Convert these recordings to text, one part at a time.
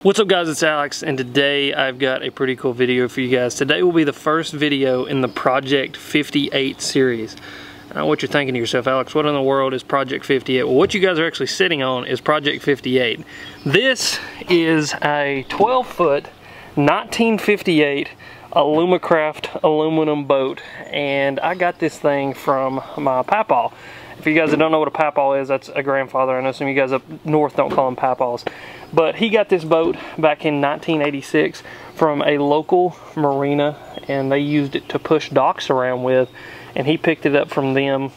What's up guys, it's Alex, and today I've got a pretty cool video for you guys. Today will be the first video in the Project 58 series. I know what you're thinking to yourself, Alex, what in the world is Project 58? Well, what you guys are actually sitting on is Project 58. This is a 12-foot 1958 Alumacraft aluminum boat, and I got this thing from my papaw. If you guys that don't know what a papaw is, that's a grandfather. I know some of you guys up north don't call them papaws. But he got this boat back in 1986 from a local marina, and they used it to push docks around with. And he picked it up from them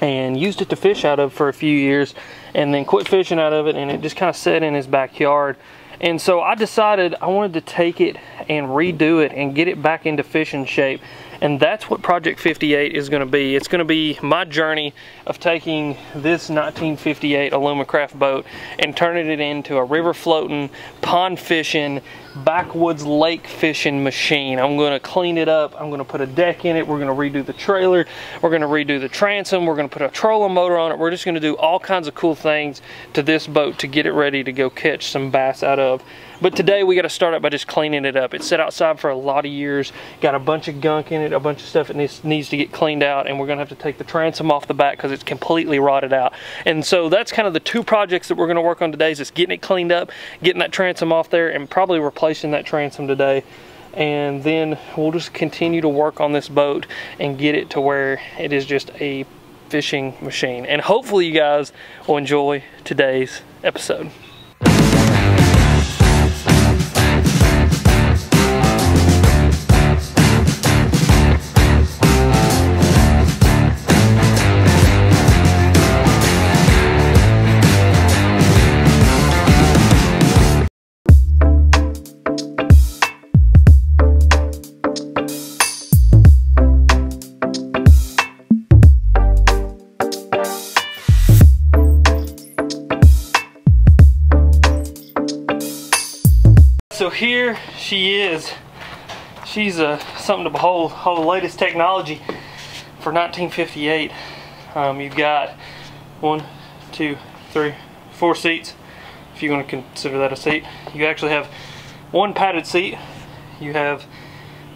and used it to fish out of for a few years, and then quit fishing out of it, and it just kind of sat in his backyard. And so I decided I wanted to take it and redo it and get it back into fishing shape. And that's what Project 58 is going to be. It's going to be my journey of taking this 1958 Alumacraft boat and turning it into a river floating, pond fishing, backwoods lake fishing machine. I'm going to clean it up. I'm going to put a deck in it. We're going to redo the trailer. We're going to redo the transom. We're going to put a trolling motor on it. We're just going to do all kinds of cool things to this boat to get it ready to go catch some bass out of. But today we got to start out by just cleaning it up. It's sat outside for a lot of years, got a bunch of gunk in it, a bunch of stuff that needs to get cleaned out, and we're going to have to take the transom off the back because it's completely rotted out. And so that's kind of the two projects that we're going to work on today, is just getting it cleaned up, getting that transom off there, and probably replacing that transom today. And then we'll just continue to work on this boat and get it to where it is just a fishing machine. And hopefully you guys will enjoy today's episode. So here she is. She's something to behold. All the latest technology for 1958. You've got 1, 2, 3, 4 seats, if you're going to consider that a seat. You actually have one padded seat. You have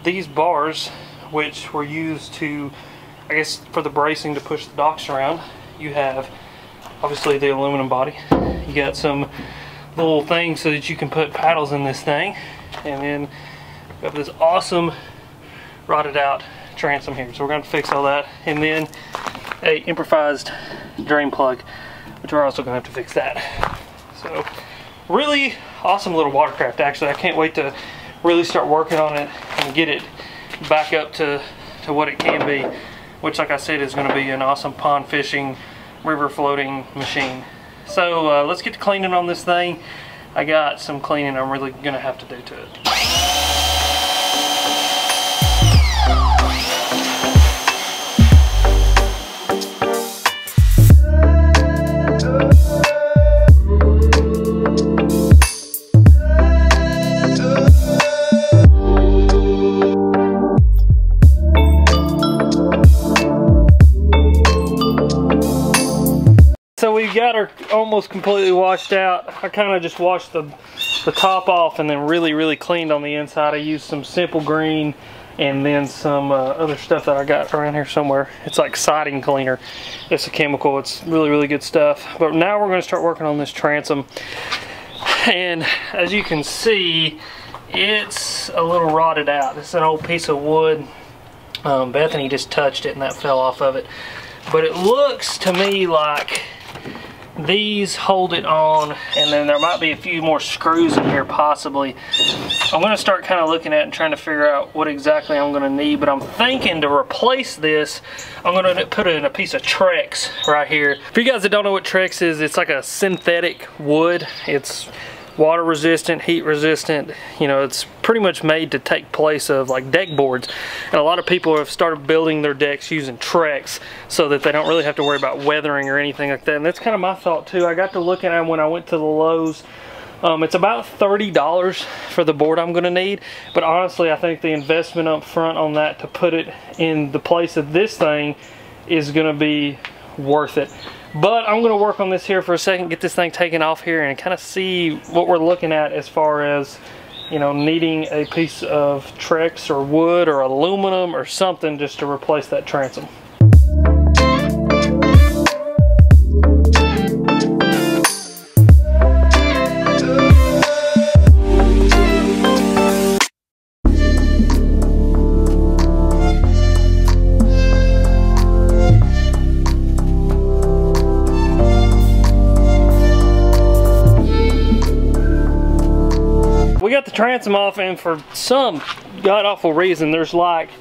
these bars, which were used to, I guess, for the bracing to push the docks around. You have obviously the aluminum body. You got some little thing so that you can put paddles in this thing, and then we have this awesome rotted out transom here, so we're going to fix all that, and then a improvised drain plug, which we're also going to have to fix that. So really awesome little watercraft. Actually, I can't wait to really start working on it and get it back up to what it can be, which, like I said, is going to be an awesome pond fishing, river floating machine. So let's get to cleaning on this thing. I got some cleaning I'm really going to have to do to it. So we've got her almost completely washed out. I kind of just washed the top off and then really cleaned on the inside. I used some Simple Green and then some other stuff that I got around here somewhere. It's like siding cleaner. It's a chemical. It's really good stuff. But now we're going to start working on this transom. And as you can see, it's a little rotted out. It's an old piece of wood. Bethany just touched it and that fell off of it. But it looks to me like these hold it on, and then there might be a few more screws in here possibly. I'm going to start kind of looking at it and trying to figure out what exactly I'm going to need, but I'm thinking to replace this, I'm going to put it in a piece of Trex right here. For you guys that don't know what Trex is, it's like a synthetic wood. It's water resistant, heat resistant. You know, it's pretty much made to take place of like deck boards, and a lot of people have started building their decks using Trex so that they don't really have to worry about weathering or anything like that. And that's kind of my thought too. I got to looking at them when I went to the Lowe's. It's about $30 for the board I'm going to need, but honestly I think the investment up front on that to put it in the place of this thing is going to be worth it. But I'm going to work on this here for a second, get this thing taken off here, and kind of see what we're looking at as far as, you know, needing a piece of Trex or wood or aluminum or something just to replace that transom. We got the transom off, and for some god-awful reason, there's like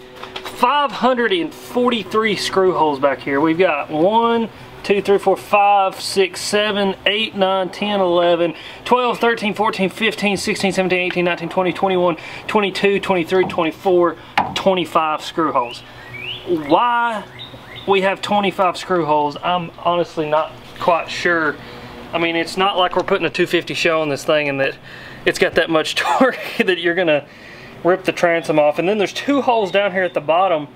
543 screw holes back here. We've got 1, 2, 3, 4, 5, 6, 7, 8, 9, 10, 11, 12, 13, 14, 15, 16, 17, 18, 19, 20, 21, 22, 23, 24, 25 screw holes. Why we have 25 screw holes, I'm honestly not quite sure. I mean, it's not like we're putting a 250 shell on this thing and that it's got that much torque that you're gonna rip the transom off. And then there's 2 holes down here at the bottom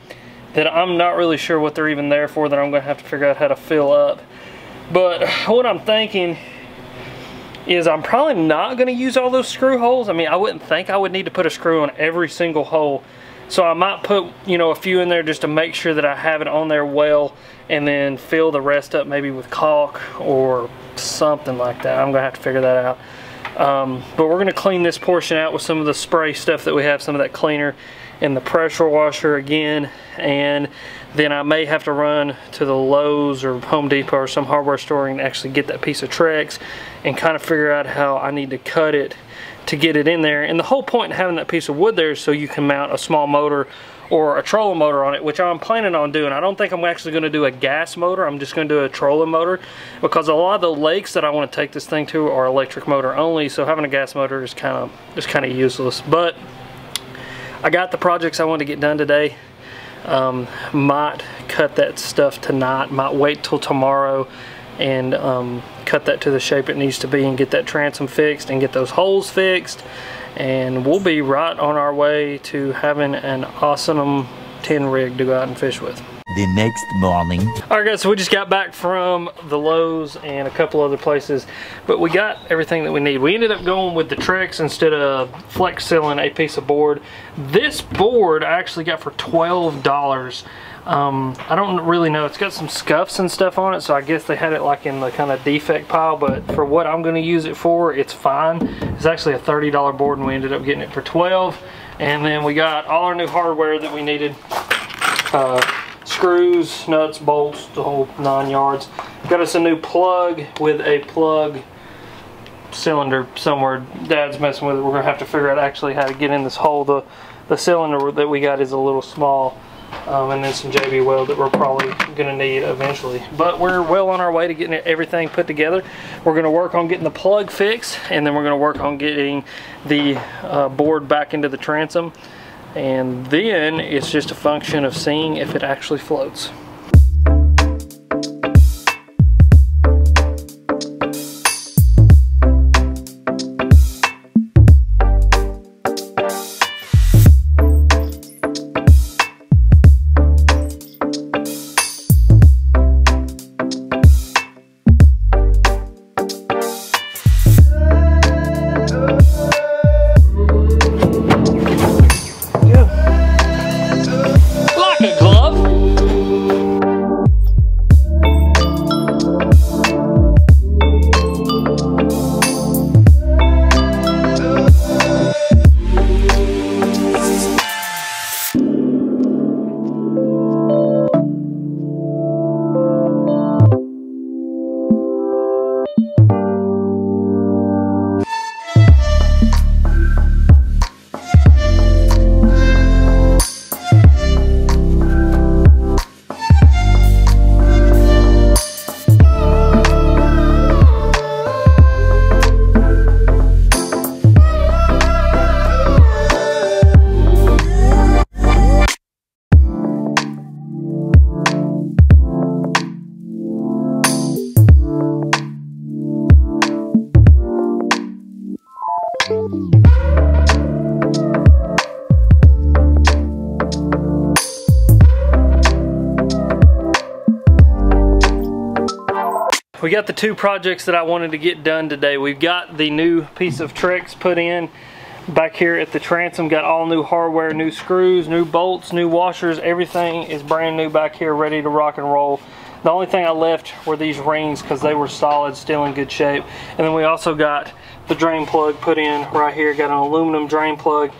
that I'm not really sure what they're even there for, that I'm gonna have to figure out how to fill up. But what I'm thinking is I'm probably not gonna use all those screw holes. I mean, I wouldn't think I would need to put a screw on every single hole. So I might put, you know, a few in there just to make sure that I have it on there well, and then fill the rest up maybe with caulk or something like that. I'm gonna have to figure that out. But we're gonna clean this portion out with some of the spray stuff that we have, some of that cleaner and the pressure washer again. And then I may have to run to the Lowe's or Home Depot or some hardware store and actually get that piece of Trex and kind of figure out how I need to cut it to get it in there. And the whole point in having that piece of wood there is so you can mount a small motor or a trolling motor on it, which I'm planning on doing. I don't think I'm actually going to do a gas motor. I'm just going to do a trolling motor, because a lot of the lakes that I want to take this thing to are electric motor only, so having a gas motor is kind of useless. But I got the projects I want to get done today. Might cut that stuff tonight, might wait till tomorrow and cut that to the shape it needs to be and get that transom fixed and get those holes fixed, and we'll be right on our way to having an awesome 10 rig to go out and fish with. The next morning. Alright guys, so we just got back from the Lowe's and a couple other places, but we got everything that we need. We ended up going with the Trex instead of flex sealing a piece of board. This board I actually got for $12. I don't really know, it's got some scuffs and stuff on it, so I guess they had it like in the kind of defect pile, but for what I'm going to use it for, it's fine. It's actually a $30 board and we ended up getting it for $12. And then we got all our new hardware that we needed. Screws, nuts, bolts, the whole 9 yards. Got us a new plug with a plug cylinder somewhere. Dad's messing with it. We're gonna have to figure out actually how to get in this hole. The cylinder that we got is a little small, and then some JB weld that we're probably gonna need eventually. But we're well on our way to getting everything put together. We're gonna work on getting the plug fixed, and then we're gonna work on getting the board back into the transom. And then it's just a function of seeing if it actually floats. we got the two projects that I wanted to get done today. We've got the new piece of Trex put in back here at the transom. Got all new hardware, new screws, new bolts, new washers. Everything is brand new back here, ready to rock and roll. The only thing I left were these rings because they were solid, still in good shape. And then we also got the drain plug put in right here. Got an aluminum drain plug,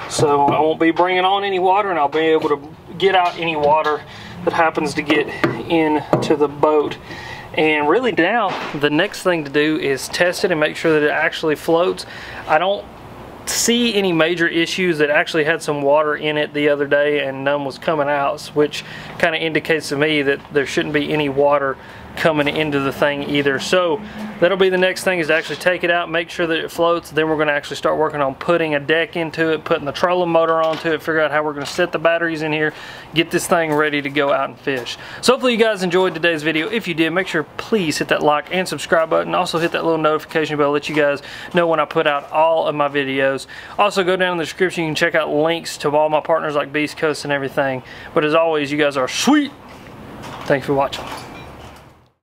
so I won't be bringing on any water, and I'll be able to get out any water that happens to get into the boat. And really now the next thing to do is test it and make sure that it actually floats. I don't see any major issues. That actually had some water in it the other day and none was coming out, which kind of indicates to me that there shouldn't be any water coming into the thing either. So that'll be the next thing, is to actually take it out, make sure that it floats. Then we're going to actually start working on putting a deck into it, putting the trolling motor onto it, figure out how we're going to set the batteries in here, get this thing ready to go out and fish. So hopefully you guys enjoyed today's video. If you did, make sure please hit that like and subscribe button. Also hit that little notification bell, let you guys know when I put out all of my videos. Also go down in the description, you can check out links to all my partners like Beast Coast and everything. But as always, you guys are sweet. Thanks for watching.